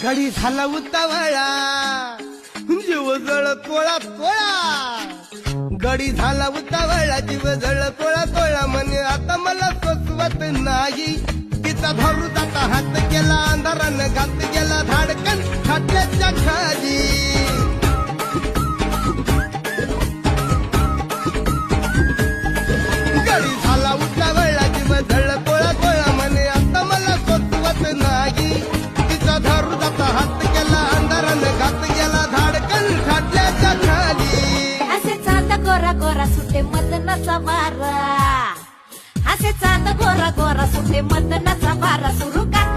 गडी झाला उतावळा जीव जळ तोळा तोळा गडी झाला उतावळा जीव जळ तोळा तोळा म्हणे आता मला सोसवत नाही तिचा धरू जाता हात गेला अंधारानं घात गेला धाडकन खात्याच्या खाली गडी झाला उतावळा जीव जळ तोळा तोळा म्हणे आता मला सोसवत नाही तिचा धरू जाता हात गेला अंधारानं घात गेला धाडकन खात्याच्या खाली असे चांद गोरा गोरा सुटे मदनाचा वारा असे चांद गोरा गोरा सुटे मदनाचा वारा सुरू का